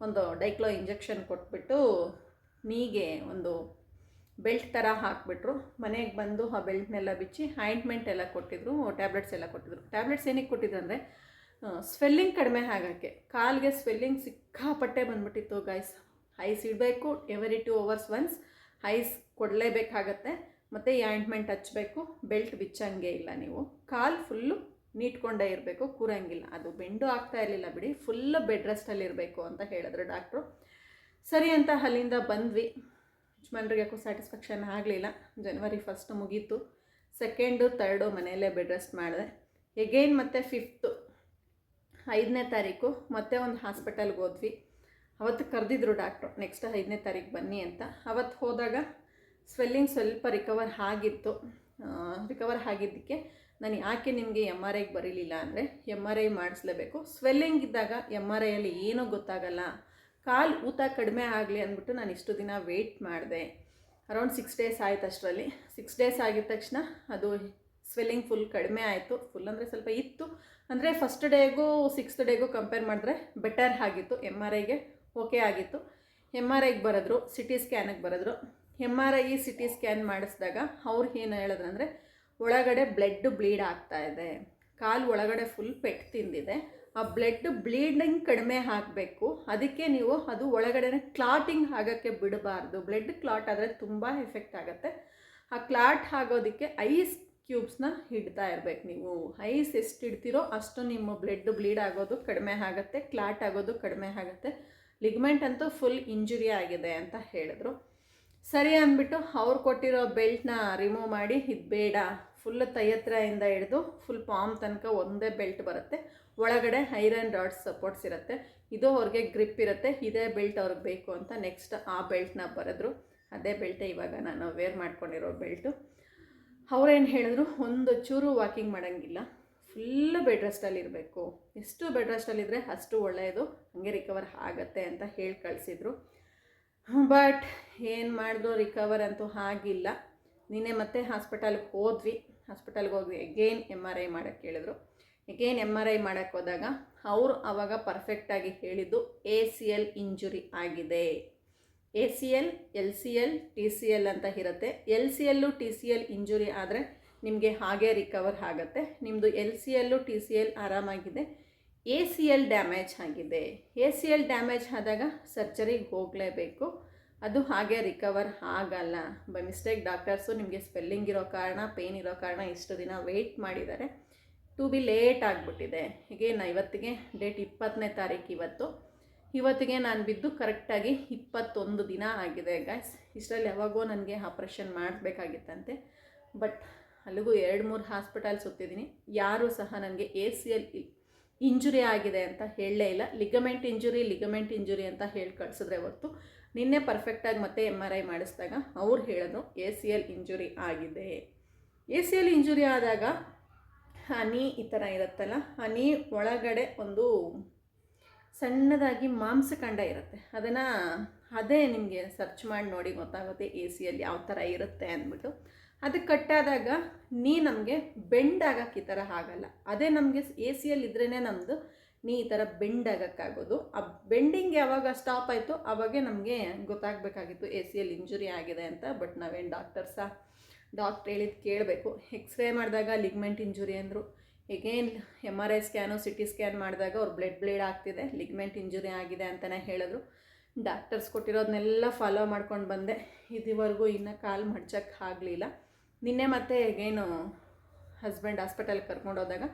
ಒಂದು ಡೈಕ್ಲೋ ಇಂಜೆಕ್ಷನ್ ಕೊಟ್ಬಿಟ್ಟು ನೀಗೆ ಒಂದು ಬೆಲ್ಟ್ ಥರ ಹಾಕಿಬಿಟ್ರು. ಮನೆಗೆ ಬಂದು ಆ ಬೆಲ್ಟ್ನೆಲ್ಲ ಬಿಚ್ಚಿ ಆಯಿಂಟ್ಮೆಂಟ್ ಎಲ್ಲ ಕೊಟ್ಟಿದ್ರು, ಟ್ಯಾಬ್ಲೆಟ್ಸ್ ಎಲ್ಲ ಕೊಟ್ಟಿದ್ರು. ಟ್ಯಾಬ್ಲೆಟ್ಸ್ ಏನಕ್ಕೆ ಕೊಟ್ಟಿದ್ರು ಅಂದರೆ ಸ್ವೆಲ್ಲಿಂಗ್ ಕಡಿಮೆ ಆಗೋಕ್ಕೆ. ಕಾಲಿಗೆ ಸ್ವೆಲ್ಲಿಂಗ್ ಸಿಕ್ಕಾಪಟ್ಟೆ ಬಂದ್ಬಿಟ್ಟಿತ್ತು ಗಾಯ್ಸ್. ಐಸ್ ಇಡಬೇಕು, ಎವರಿ 2 hours ಒನ್ಸ್ ಐಸ್ ಕೊಡಲೇಬೇಕಾಗತ್ತೆ. ಮತ್ತು ಈ ಆಯಿಂಟ್ಮೆಂಟ್ ಹಚ್ಚಬೇಕು. ಬೆಲ್ಟ್ ಬಿಚ್ಚಂಗೆ ಇಲ್ಲ. ನೀವು ಕಾಲು ಫುಲ್ಲು ನೀಟ್ಕೊಂಡೇ ಇರಬೇಕು, ಕೂರಂಗಿಲ್ಲ. ಅದು ಬೆಂಡು ಆಗ್ತಾ ಇರಲಿಲ್ಲ ಬಿಡಿ, ಫುಲ್ಲು ಬೆಡ್ ರೆಸ್ಟಲ್ಲಿ ಇರಬೇಕು ಅಂತ ಹೇಳಿದ್ರು ಡಾಕ್ಟ್ರು. ಸರಿ ಅಂತ ಅಲ್ಲಿಂದ ಬಂದ್ವಿ. ಯಜಮಾನ್ರಿಗೆ ಯಾಕೋ ಸ್ಯಾಟಿಸ್ಫ್ಯಾಕ್ಷನ್ ಆಗಲಿಲ್ಲ. ಜನವರಿ 1 ಮುಗೀತು. 2, 3 ಮನೆಯಲ್ಲೇ ಬೆಡ್ ರೆಸ್ಟ್ ಮಾಡಿದೆ. ಎಗೈನ್ ಮತ್ತೆ 5ನೇ ತಾರೀಕು ಮತ್ತೆ ಒಂದು ಹಾಸ್ಪಿಟಲ್ಗೆ ಹೋದ್ವಿ. ಅವತ್ತು ಕರೆದಿದ್ರು ಡಾಕ್ಟ್ರು, ನೆಕ್ಸ್ಟ್ 5ನೇ ತಾರೀಕು ಬನ್ನಿ ಅಂತ. ಅವತ್ತು ಹೋದಾಗ ಸ್ವೆಲ್ಲಿಂಗ್ ಸ್ವಲ್ಪ ರಿಕವರ್ ಆಗಿದ್ದಕ್ಕೆ ನಾನು ಯಾಕೆ ನಿಮಗೆ MRIಗೆ ಬರೀಲಿಲ್ಲ ಅಂದರೆ, MRI ಮಾಡಿಸ್ಲೇಬೇಕು. ಸ್ವೆಲ್ಲಿಂಗ್ ಇದ್ದಾಗ MRIಯಲ್ಲಿ ಏನೂ ಗೊತ್ತಾಗಲ್ಲ. ಕಾಲು ಊತ ಕಡಿಮೆ ಆಗಲಿ ಅಂದ್ಬಿಟ್ಟು ನಾನು ಇಷ್ಟು ದಿನ ವೆಯ್ಟ್ ಮಾಡಿದೆ. ಅರೌಂಡ್ 6 days ಆಯ್ತು. ಅಷ್ಟರಲ್ಲಿ 6 days ಆಗಿದ ತಕ್ಷಣ ಅದು ಸ್ವೆಲ್ಲಿಂಗ್ ಫುಲ್ ಕಡಿಮೆ ಆಯಿತು. ಫುಲ್ ಅಂದರೆ ಸ್ವಲ್ಪ ಇತ್ತು. ಅಂದರೆ ಫಸ್ಟ್ ಡೇಗೂ 6th ಡೇಗೂ ಕಂಪೇರ್ ಮಾಡಿದ್ರೆ ಬೆಟರ್ ಆಗಿತ್ತು. MRIಗೆ ಓಕೆ ಆಗಿತ್ತು. MRIಗೆ ಬರೆದ್ರು, CT ಸ್ಕ್ಯಾನಿಗೆ ಬರೆದ್ರು. MRI CT ಸ್ಕ್ಯಾನ್ ಮಾಡಿಸಿದಾಗ ಅವ್ರು ಏನು ಹೇಳಿದ್ರಂದರೆ, ಒಳಗಡೆ ಬ್ಲೀಡ್ ಆಗ್ತಾಯಿದೆ, ಕಾಲು ಒಳಗಡೆ ಫುಲ್ ಪೆಟ್ಟು ತಿಂದಿದೆ, ಆ ಬ್ಲೀಡಿಂಗ್ ಕಡಿಮೆ ಆಗಬೇಕು. ಅದಕ್ಕೆ ನೀವು ಅದು ಒಳಗಡೆ ಕ್ಲಾಟಿಂಗ್ ಆಗೋಕ್ಕೆ ಬಿಡಬಾರ್ದು. ಬ್ಲಡ್ ಕ್ಲಾಟ್ ಆದರೆ ತುಂಬ ಎಫೆಕ್ಟ್ ಆಗುತ್ತೆ. ಆ ಕ್ಲಾಟ್ ಆಗೋದಕ್ಕೆ ಐಸ್ ಕ್ಯೂಬ್ಸ್ನ ಇಡ್ತಾ ಇರಬೇಕು. ನೀವು ಐಸ್ ಎಷ್ಟು ಇಡ್ತೀರೋ ಅಷ್ಟು ನಿಮ್ಮ ಬ್ಲೀಡ್ ಆಗೋದು ಕಡಿಮೆ ಆಗುತ್ತೆ, ಕ್ಲಾಟ್ ಆಗೋದು ಕಡಿಮೆ ಆಗುತ್ತೆ. ಲಿಗಮೆಂಟ್ ಅಂತೂ ಫುಲ್ ಇಂಜುರಿ ಆಗಿದೆ ಅಂತ ಹೇಳಿದ್ರು. ಸರಿ ಅಂದ್ಬಿಟ್ಟು ಅವ್ರು ಕೊಟ್ಟಿರೋ ಬೆಲ್ಟ್ನ ರಿಮೂವ್ ಮಾಡಿ, ಇದು ಬೇಡ, ಫುಲ್ ಹತ್ರದಿಂದ ಹಿಡಿದು ಫುಲ್ ಪಾಮ್ ತನಕ ಒಂದೇ ಬೆಲ್ಟ್ ಬರುತ್ತೆ. ಒಳಗಡೆ ಐರನ್ ರಾಡ್ಸ್ ಸಪೋರ್ಟ್ಸ್ ಇರುತ್ತೆ. ಇದು ಅವ್ರಿಗೆ ಗ್ರಿಪ್ ಇರುತ್ತೆ. ಇದೇ ಬೆಲ್ಟ್ ಅವ್ರಿಗೆ ಬೇಕು ಅಂತ ನೆಕ್ಸ್ಟ್ ಆ ಬೆಲ್ಟ್ನ ಬರೆದ್ರು. ಅದೇ ಬೆಲ್ಟೇ ಇವಾಗ ನಾನು ವೇರ್ ಮಾಡ್ಕೊಂಡಿರೋ ಬೆಲ್ಟು. ಅವ್ರೇನು ಹೇಳಿದ್ರು, ಒಂದು ಚೂರು ವಾಕಿಂಗ್ ಮಾಡೋಂಗಿಲ್ಲ, ಫುಲ್ಲು ಬೆಡ್ ರೆಸ್ಟಲ್ಲಿರಬೇಕು. ಎಷ್ಟು ಬೆಡ್ ರೆಸ್ಟಲ್ಲಿದ್ದರೆ ಅಷ್ಟು ಒಳ್ಳೆಯದು, ಹಾಗೆ ರಿಕವರ್ ಆಗುತ್ತೆ ಅಂತ ಹೇಳಿ ಕಳಿಸಿದ್ರು. ಬಟ್ ಏನು ಮಾಡಿದ್ರು, ರಿಕವರ್ ಅಂತೂ ಆಗಿಲ್ಲ. ನಿನ್ನೆ ಮತ್ತೆ ಹಾಸ್ಪಿಟಲ್ಗೆ ಹೋದ್ವಿ. ಎಗೇನ್ MRI ಮಾಡೋಕ್ಕೆ ಹೇಳಿದ್ರು. ಎಗೇನ್ MRI ಮಾಡೋಕ್ಕೆ ಹೋದಾಗ ಅವರು ಆವಾಗ ಪರ್ಫೆಕ್ಟಾಗಿ ಹೇಳಿದ್ದು ACL ಇಂಜುರಿ ಆಗಿದೆ. ACL, LCL, TCL ಅಂತ ಇರುತ್ತೆ. LCL, TCL ಇಂಜುರಿ ಆದರೆ ನಿಮಗೆ ಹಾಗೆ ರಿಕವರ್ ಆಗುತ್ತೆ. ನಿಮ್ಮದು LCL, TCL ಆರಾಮಾಗಿದೆ. ACL ಡ್ಯಾಮೇಜ್ ಆಗಿದೆ. ACL ಡ್ಯಾಮೇಜ್ ಆದಾಗ ಸರ್ಜರಿಗೆ ಹೋಗಲೇಬೇಕು. ಅದು ಹಾಗೆ ರಿಕವರ್ ಆಗಲ್ಲ. ಬೈ ಮಿಸ್ಟೇಕ್ ಡಾಕ್ಟರ್ಸು ನಿಮಗೆ ಸ್ವೆಲ್ಲಿಂಗ್ ಇರೋ ಕಾರಣ, ಪೇಯ್ನ್ ಇರೋ ಕಾರಣ ಇಷ್ಟು ದಿನ ವೆಯ್ಟ್ ಮಾಡಿದ್ದಾರೆ. ಟು ಬಿ ಲೇಟ್ ಆಗಿಬಿಟ್ಟಿದೆ. ಹೀಗೆ ಇವತ್ತಿಗೆ ಡೇಟ್ 20ನೇ ತಾರೀಕು. ಇವತ್ತಿಗೆ ನಾನು ಬಿದ್ದು ಕರೆಕ್ಟಾಗಿ 21 ದಿನ ಆಗಿದೆ ಗಾಯ್ಸ್. ಇಷ್ಟರಲ್ಲಿ ಯಾವಾಗೋ ನನಗೆ ಆಪ್ರೇಷನ್ ಮಾಡಬೇಕಾಗಿತ್ತಂತೆ. ಬಟ್ ಅಲ್ಲಿಗೂ 2-3 ಹಾಸ್ಪಿಟಲ್ ಸುತ್ತಿದ್ದೀನಿ. ಯಾರೂ ಸಹ ನನಗೆ ACL ಇಂಜುರಿ ಆಗಿದೆ ಅಂತ ಹೇಳಲೇ ಇಲ್ಲ. ಲಿಗಮೆಂಟ್ ಇಂಜುರಿ ಅಂತ ಹೇಳಿ ಕಳಿಸಿದ್ರೆ ಹೊತ್ತು ನಿನ್ನೆ ಪರ್ಫೆಕ್ಟಾಗಿ ಮತ್ತೆ MRI ಮಾಡಿಸಿದಾಗ ಅವ್ರು ಹೇಳಿದ್ರು ACL ಇಂಜುರಿ ಆಗಿದೆ. ACL ಇಂಜುರಿ ಆದಾಗ ನೀ ಈ ಥರ ಇರುತ್ತಲ್ಲ, ಆ ನೀ ಒಳಗಡೆ ಒಂದು ಸಣ್ಣದಾಗಿ ಮಾಂಸಖಂಡ ಇರುತ್ತೆ. ಅದೇ ನಿಮಗೆ ಸರ್ಚ್ ಮಾಡಿ ನೋಡಿ ಗೊತ್ತಾಗುತ್ತೆ ACL ಯಾವ ಥರ ಇರುತ್ತೆ ಅಂದ್ಬಿಟ್ಟು. ಅದಕ್ಕೆ ಕಟ್ಟಾದಾಗ ನೀ ನಮಗೆ ಬೆಂಡ್ ಆಗಕ್ಕೆ ಈ ಥರ ಆಗಲ್ಲ. ಅದೇ ನಮಗೆ ಎ ಸಿ ಎಲ್ ಇದ್ರೇ ನಮ್ಮದು ನೀ ಈ ಥರ ಬೆಂಡ್ ಆಗೋಕ್ಕಾಗೋದು. ಆ ಬೆಂಡಿಂಗ್ ಯಾವಾಗ ಸ್ಟಾಪ್ ಆಯಿತು ಆವಾಗೇ ನಮಗೆ ಗೊತ್ತಾಗಬೇಕಾಗಿತ್ತು ಎ ಸಿ ಎಲ್ ಇಂಜುರಿ ಆಗಿದೆ ಅಂತ. ಬಟ್ ನಾವೇನು ಡಾಕ್ಟ್ರ್ ಹೇಳಿದ್ದು ಕೇಳಬೇಕು. ಎಕ್ಸ್ರೇ ಮಾಡಿದಾಗ ಲಿಗ್ಮೆಂಟ್ ಇಂಜುರಿ ಅಂದರು. Again MRI scan CT scan ಮಾಡಿದಾಗ ಅವ್ರು ಬ್ಲಡ್ ಆಗ್ತಿದೆ, ಲಿಗ್ಮೆಂಟ್ ಇಂಜುರಿ ಆಗಿದೆ ಅಂತಲೇ ಹೇಳಿದ್ರು. ಡಾಕ್ಟರ್ಸ್ ಕೊಟ್ಟಿರೋದನ್ನೆಲ್ಲ ಫಾಲೋ ಮಾಡ್ಕೊಂಡು ಬಂದೆ. ಇದುವರೆಗೂ ಇನ್ನೂ ಕಾಲು ಮಡ್ಚಕ್ಕೆ ಆಗಲಿಲ್ಲ. ನಿನ್ನೆ ಮತ್ತೆ ಎಗೇನು ಹಸ್ಬೆಂಡ್ ಹಾಸ್ಪಿಟಲ್ಗೆ ಕರ್ಕೊಂಡೋದಾಗ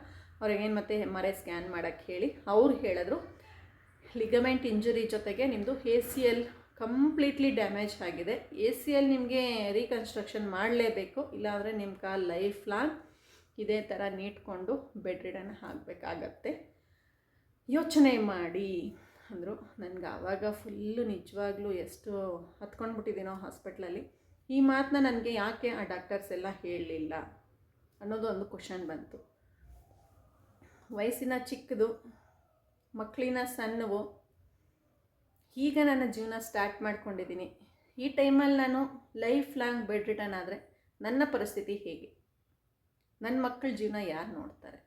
ಅವ್ರಿಗೇನು ಮತ್ತೆ MRI ಸ್ಕ್ಯಾನ್ ಮಾಡೋಕ್ಕೆ ಹೇಳಿ ಅವ್ರು ಹೇಳಿದ್ರು ಲಿಗಮೆಂಟ್ ಇಂಜುರಿ ಜೊತೆಗೆ ನಿಮ್ಮದು ACL ಕಂಪ್ಲೀಟ್ಲಿ ಡ್ಯಾಮೇಜ್ ಆಗಿದೆ. ACL ನಿಮಗೆ ರೀಕನ್ಸ್ಟ್ರಕ್ಷನ್ ಮಾಡಲೇಬೇಕು, ಇಲ್ಲಾಂದರೆ ನಿಮ್ಮ ಕಾಲು ಲೈಫ್ ಲಾಂಗ್ ಇದೇ ಥರ ನೀಟ್ಕೊಂಡು ಬೆಡ್ ರಿಡನ್ ಆಗಬೇಕಾಗತ್ತೆ. ಯೋಚನೆ ಮಾಡಿ ಅಂದರು. ನನಗೆ ಆವಾಗ ಫುಲ್ಲು ನಿಜವಾಗ್ಲೂ ಎಷ್ಟು ಹತ್ಕೊಂಡ್ಬಿಟ್ಟಿದ್ದೀನೋ ಹಾಸ್ಪಿಟ್ಲಲ್ಲಿ. ಈ ಮಾತನ್ನ ನನಗೆ ಯಾಕೆ ಆ ಡಾಕ್ಟರ್ಸ್ ಎಲ್ಲ ಹೇಳಲಿಲ್ಲ ಅನ್ನೋದು ಒಂದು ಕ್ವಶನ್ ಬಂತು. ವಯಸ್ಸಿನ ಚಿಕ್ಕದು, ಮಕ್ಕಳಿನ ಸಣ್ಣವು, ಈಗ ನನ್ನ ಜೀವನ ಸ್ಟಾರ್ಟ್ ಮಾಡ್ಕೊಂಡಿದ್ದೀನಿ. ಈ ಟೈಮಲ್ಲಿ ನಾನು ಲೈಫ್ ಲಾಂಗ್ ಬೆಡ್ ರಿಟರ್ನ್ ಆದರೆ ನನ್ನ ಪರಿಸ್ಥಿತಿ ಹೇಗೆ? ನನ್ನ ಮಕ್ಕಳ ಜೀವನ ಯಾರು ನೋಡ್ತಾರೆ?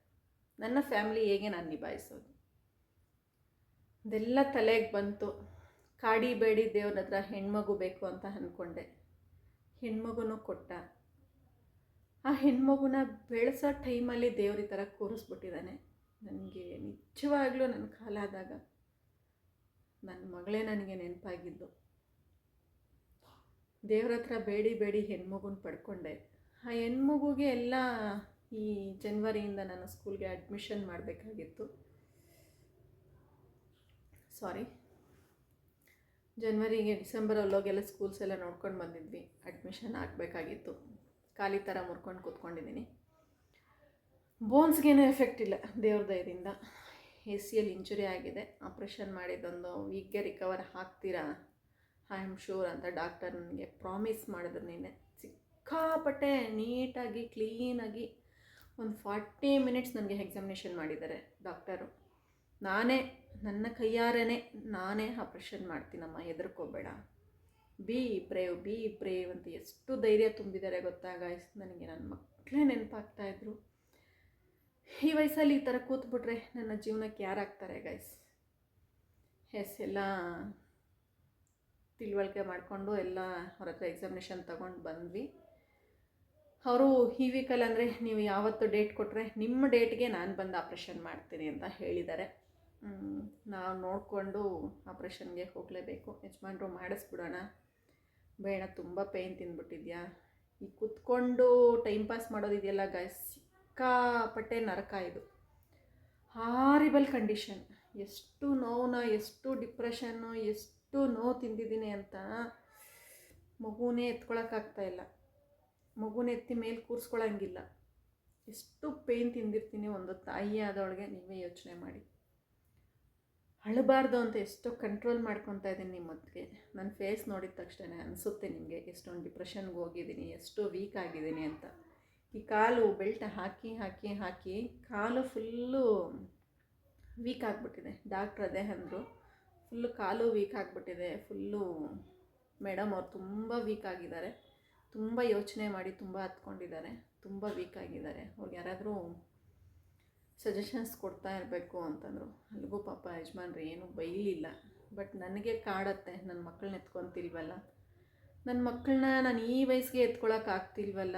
ನನ್ನ ಫ್ಯಾಮಿಲಿ ಹೇಗೆ ನಾನು ನಿಭಾಯಿಸೋದು? ಇದೆಲ್ಲ ತಲೆಗೆ ಬಂತು. ಕಾಡಿಬೇಡಿ ದೇವ್ರ ಹತ್ರ ಹೆಣ್ಮಗು ಬೇಕು ಅಂತ ಅಂದ್ಕೊಂಡೆ. ಹೆಣ್ಮಗುನೂ ಕೊಟ್ಟ. ಆ ಹೆಣ್ಮಗುನ ಬೆಳೆಸೋ ಟೈಮಲ್ಲಿ ದೇವ್ರ ಈ ಥರ ಕೂರಿಸ್ಬಿಟ್ಟಿದ್ದಾನೆ. ನನಗೆ ನಿಜವಾಗ್ಲೂ ನನ್ನ ಕಾಲಾದಾಗ ನನ್ನ ಮಗಳೇ ನನಗೆ ನೆನಪಾಗಿದ್ದು. ದೇವ್ರ ಹತ್ರ ಬೇಡಿ ಹೆಣ್ಮಗುನ ಪಡ್ಕೊಂಡೆ. ಆ ಹೆಣ್ಮಗುಗೆ ಎಲ್ಲ ಈ ಜನವರಿಯಿಂದ ನಾನು ಸ್ಕೂಲ್ಗೆ ಅಡ್ಮಿಷನ್ ಮಾಡಬೇಕಾಗಿತ್ತು. ಜನವರಿಗೆ ಡಿಸೆಂಬರಲ್ಲೋಗೆಲ್ಲ ಸ್ಕೂಲ್ಸ್ ಎಲ್ಲ ನೋಡ್ಕೊಂಡು ಬಂದಿದ್ವಿ. ಅಡ್ಮಿಷನ್ ಆಗಬೇಕಾಗಿತ್ತು. ಖಾಲಿ ಥರ ಮುರ್ಕೊಂಡು ಕೂತ್ಕೊಂಡಿದ್ದೀನಿ. ಬೋನ್ಸ್ಗೇನೂ ಎಫೆಕ್ಟ್ ಇಲ್ಲ ದೇವ್ರ ದಯದಿಂದ. ACL ಇಂಜುರಿ ಆಗಿದೆ. ಆಪ್ರೇಷನ್ ಮಾಡಿದ್ದೊಂದು ವೀಕ್ಗೆ ರಿಕವರ್ ಆಗ್ತೀರಾ ಐ ಆಮ್ ಶೂರ್ ಅಂತ ಡಾಕ್ಟರ್ ನನಗೆ ಪ್ರಾಮಿಸ್ ಮಾಡಿದ್ರು. ನಿನ್ನೆ ಸಿಕ್ಕಾಪಟ್ಟೆ ನೀಟಾಗಿ ಕ್ಲೀನಾಗಿ ಒಂದು 40 ಮಿನಿಟ್ಸ್ ನನಗೆ ಎಕ್ಸಾಮಿನೇಷನ್ ಮಾಡಿದ್ದಾರೆ ಡಾಕ್ಟರು. ನನ್ನ ಕೈಯಾರೇ ನಾನೇ ಆಪ್ರೇಷನ್ ಮಾಡ್ತೀನಮ್ಮ, ಹೆದರ್ಕೋಬೇಡ, ಬಿ ಬ್ರೇವ್ ಅಂತ ಎಷ್ಟು ಧೈರ್ಯ ತುಂಬಿದ್ದಾರೆ ಗೊತ್ತಾ ಗಾಯ್ಸ್. ನನಗೆ ನನ್ನ ಮಕ್ಕಳೇ ನೆನಪಾಗ್ತಾಯಿದ್ರು. ಈ ವಯಸ್ಸಲ್ಲಿ ಈ ಥರ ಕೂತ್ಬಿಟ್ರೆ ನನ್ನ ಜೀವನಕ್ಕೆ ಯಾರಾಗ್ತಾರೆ ಗಾಯ್ಸ್? ಎಲ್ಲ ತಿಳುವಳಿಕೆ ಮಾಡಿಕೊಂಡು ಎಲ್ಲ ಅವ್ರ ಹತ್ರ ಎಕ್ಸಾಮಿನೇಷನ್ ತೊಗೊಂಡು ಬಂದ್ವಿ. ಅವರು ಈ ವೀಕಲ್ಲಿ ಅಂದರೆ ನೀವು ಯಾವತ್ತು ಡೇಟ್ ಕೊಟ್ಟರೆ ನಿಮ್ಮ ಡೇಟ್ಗೆ ನಾನು ಬಂದು ಆಪ್ರೇಷನ್ ಮಾಡ್ತೀನಿ ಅಂತ ಹೇಳಿದ್ದಾರೆ. ನಾವು ನೋಡಿಕೊಂಡು ಆಪ್ರೇಷನ್ಗೆ ಹೋಗಲೇಬೇಕು. ಯಜಮಾನ್ರು ಮಾಡಿಸ್ಬಿಡೋಣ, ಬೇಡ ತುಂಬ ಪೇಯ್ನ್ ತಿಂದ್ಬಿಟ್ಟಿದ್ಯಾ, ಈ ಕೂತ್ಕೊಂಡು ಟೈಮ್ ಪಾಸ್ ಮಾಡೋದಿದೆಯಲ್ಲ ಗಾಯ್ಸ್, ಸಿಕ್ಕಾಪಟ್ಟೆ ನರಕ ಇದು. Horrible condition. ಎಷ್ಟು ನೋವನ್ನ, ಎಷ್ಟು ಡಿಪ್ರೆಷನ್ನು, ಎಷ್ಟು ನೋವು ತಿಂದಿದ್ದೀನಿ ಅಂತ ಮಗುನೇ ಎತ್ಕೊಳಕ್ಕಾಗ್ತಾಯಿಲ್ಲ. ಮಗುನ ಎತ್ತಿ ಮೇಲೆ ಕೂರಿಸ್ಕೊಳಂಗಿಲ್ಲ. ಎಷ್ಟು ಪೇಯ್ನ್ ತಿಂದಿರ್ತೀನಿ ಒಂದು ತಾಯಿ ಆದವಳಿಗೆ ನೀವೇ ಯೋಚನೆ ಮಾಡಿ. ಅಳಬಾರ್ದು ಅಂತ ಎಷ್ಟೋ ಕಂಟ್ರೋಲ್ ಮಾಡ್ಕೊತಾ ಇದ್ದೀನಿ ನಿಮ್ಮ ಹೊತ್ತಿಗೆ. ನನ್ನ ಫೇಸ್ ನೋಡಿದ ತಕ್ಷಣ ಅನಿಸುತ್ತೆ ನಿಮಗೆ ಎಷ್ಟೊಂದು ಡಿಪ್ರೆಷನ್ಗೆ ಹೋಗಿದ್ದೀನಿ, ಎಷ್ಟು ವೀಕ್ ಆಗಿದ್ದೀನಿ ಅಂತ. ಈ ಕಾಲು ಬೆಲ್ಟ್ ಹಾಕಿ ಹಾಕಿ ಹಾಕಿ ಕಾಲು ಫುಲ್ಲು ವೀಕ್ ಆಗಿಬಿಟ್ಟಿದೆ. ಡಾಕ್ಟ್ರ್ ಅದೇ ಅಂದರು, ಫುಲ್ಲು ಕಾಲು ವೀಕ್ ಆಗಿಬಿಟ್ಟಿದೆ, ಫುಲ್ಲು ಮೇಡಮ್ ಅವ್ರು ತುಂಬ ವೀಕ್ ಆಗಿದ್ದಾರೆ, ತುಂಬ ಯೋಚನೆ ಮಾಡಿ ತುಂಬ ಹತ್ಕೊಂಡಿದ್ದಾರೆ, ತುಂಬ ವೀಕ್ ಆಗಿದ್ದಾರೆ, ಅವ್ರಿಗೆ ಯಾರಾದರೂ ಸಜೆಷನ್ಸ್ ಕೊಡ್ತಾ ಇರಬೇಕು ಅಂತಂದರು. ಅಲ್ಲಿಗೂ ಪಾಪ ಯಜಮಾನ್ರು ಏನೂ ಬೈಲಿಲ್ಲ. ಬಟ್ ನನಗೆ ಕಾಡತ್ತೆ, ನನ್ನ ಮಕ್ಕಳನ್ನ ಎತ್ಕೊತಿಲ್ವಲ್ಲ, ನನ್ನ ಮಕ್ಕಳನ್ನ ನಾನು ಈ ವಯಸ್ಸಿಗೆ ಎತ್ಕೊಳಕ್ಕಾಗ್ತಿಲ್ವಲ್ಲ,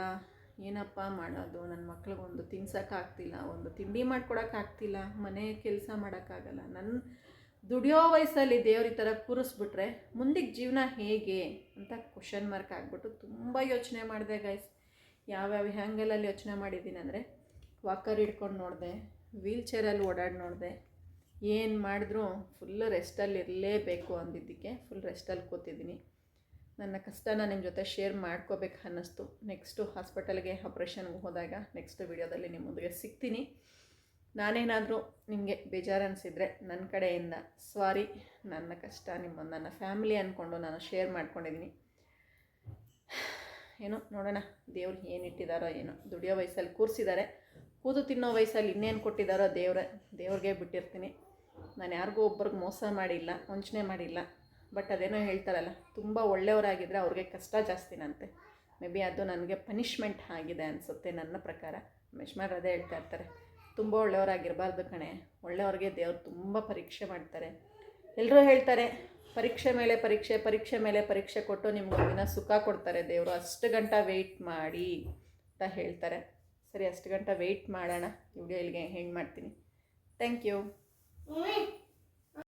ಏನಪ್ಪ ಮಾಡೋದು? ನನ್ನ ಮಕ್ಳಿಗೊಂದು ತಿನ್ಸೋಕ್ಕಾಗ್ತಿಲ್ಲ, ಒಂದು ತಿಂಡಿ ಮಾಡ್ಕೊಡೋಕ್ಕಾಗ್ತಿಲ್ಲ, ಮನೆ ಕೆಲಸ ಮಾಡೋಕ್ಕಾಗಲ್ಲ. ನನ್ನ ದುಡಿಯೋ ವಯಸ್ಸಲ್ಲಿ ದೇವ್ರ ಈ ಥರ ಕೂರಿಸ್ಬಿಟ್ರೆ ಮುಂದಕ್ಕೆ ಜೀವನ ಹೇಗೆ ಅಂತ ಕ್ವಶನ್ ಮಾರ್ಕ್ ಆಗಿಬಿಟ್ಟು ತುಂಬ ಯೋಚನೆ ಮಾಡಿದೆ ಗೈಸ್. ಯಾವ್ಯಾವ ಹ್ಯಾಂಗಲಲ್ಲಿ ಯೋಚನೆ ಮಾಡಿದ್ದೀನಿ ಅಂದರೆ, ವಾಕರ್ ಹಿಡ್ಕೊಂಡು ನೋಡಿದೆ, ವೀಲ್ ಚೇರಲ್ಲಿ ಓಡಾಡಿ ನೋಡಿದೆ, ಏನು ಮಾಡಿದ್ರೂ ಫುಲ್ಲು ರೆಸ್ಟಲ್ಲಿ ಇರಲೇಬೇಕು ಅಂದಿದ್ದಕ್ಕೆ ಫುಲ್ ರೆಸ್ಟಲ್ಲಿ ಕೂತಿದ್ದೀನಿ. ನನ್ನ ಕಷ್ಟನ ನಿಮ್ಮ ಜೊತೆ ಶೇರ್ ಮಾಡ್ಕೋಬೇಕು ಅನ್ನಿಸ್ತು. ನೆಕ್ಸ್ಟು ಹಾಸ್ಪಿಟಲ್ಗೆ ಆಪ್ರೇಷನ್ಗೆ ಹೋದಾಗ ನೆಕ್ಸ್ಟ್ ವಿಡಿಯೋದಲ್ಲಿ ನಿಮ್ಮ ಮುಂದೆ ಸಿಗ್ತೀನಿ. ನಾನೇನಾದರೂ ನಿಮಗೆ ಬೇಜಾರು ಅನಿಸಿದರೆ ನನ್ನ ಕಡೆಯಿಂದ ಸಾರಿ. ನನ್ನ ಕಷ್ಟ ನನ್ನ ಫ್ಯಾಮಿಲಿ ಅಂದ್ಕೊಂಡು ನಾನು ಶೇರ್ ಮಾಡ್ಕೊಂಡಿದ್ದೀನಿ. ಏನೋ ನೋಡೋಣ ದೇವ್ರು ಏನು ಇಟ್ಟಿದ್ದಾರೋ ಏನೋ. ದುಡಿಯೋ ವಯಸ್ಸಲ್ಲಿ ಕೂರಿಸಿದ್ದಾರೆ, ಕೂದು ತಿನ್ನೋ ವಯಸ್ಸಲ್ಲಿ ಇನ್ನೇನು ಕೊಟ್ಟಿದ್ದಾರೋ ದೇವ್ರಿಗೆ ಬಿಟ್ಟಿರ್ತೀನಿ. ನಾನು ಯಾರಿಗೂ ಒಬ್ರಿಗೆ ಮೋಸ ಮಾಡಿಲ್ಲ, ವಂಚನೆ ಮಾಡಿಲ್ಲ. ಬಟ್ ಅದೇನೋ ಹೇಳ್ತಾರಲ್ಲ, ತುಂಬ ಒಳ್ಳೆಯವರಾಗಿದ್ದರೆ ಅವ್ರಿಗೆ ಕಷ್ಟ ಜಾಸ್ತಿನಂತೆ. ಮೇ ಬಿ ಅದು ನನಗೆ ಪನಿಷ್ಮೆಂಟ್ ಆಗಿದೆ ಅನಿಸುತ್ತೆ ನನ್ನ ಪ್ರಕಾರ. ಮೆಶ್ಮಾರ್ ಅದೇ ಹೇಳ್ತಾ ಇರ್ತಾರೆ, ತುಂಬ ಒಳ್ಳೆಯವರಾಗಿರಬಾರ್ದು ಕಣೆ, ಒಳ್ಳೆಯವ್ರಿಗೆ ದೇವ್ರು ತುಂಬ ಪರೀಕ್ಷೆ ಮಾಡ್ತಾರೆ. ಎಲ್ಲರೂ ಹೇಳ್ತಾರೆ ಪರೀಕ್ಷೆ ಮೇಲೆ ಪರೀಕ್ಷೆ, ಪರೀಕ್ಷೆ ಮೇಲೆ ಪರೀಕ್ಷೆ ಕೊಟ್ಟು ನಿಮ್ಗೊಂದಿನ ಸುಖ ಕೊಡ್ತಾರೆ ದೇವರು, ಅಷ್ಟು ಗಂಟ ವೆಯ್ಟ್ ಮಾಡಿ ಅಂತ ಹೇಳ್ತಾರೆ. ಸರಿ, ಅಷ್ಟು ಗಂಟ ವೆಯ್ಟ್ ಮಾಡೋಣ. ವಿಡಿಯೋ ಇಲ್ಲಿಗೆ ಹೆಂಗೆ ಮಾಡ್ತೀನಿ. Thank you.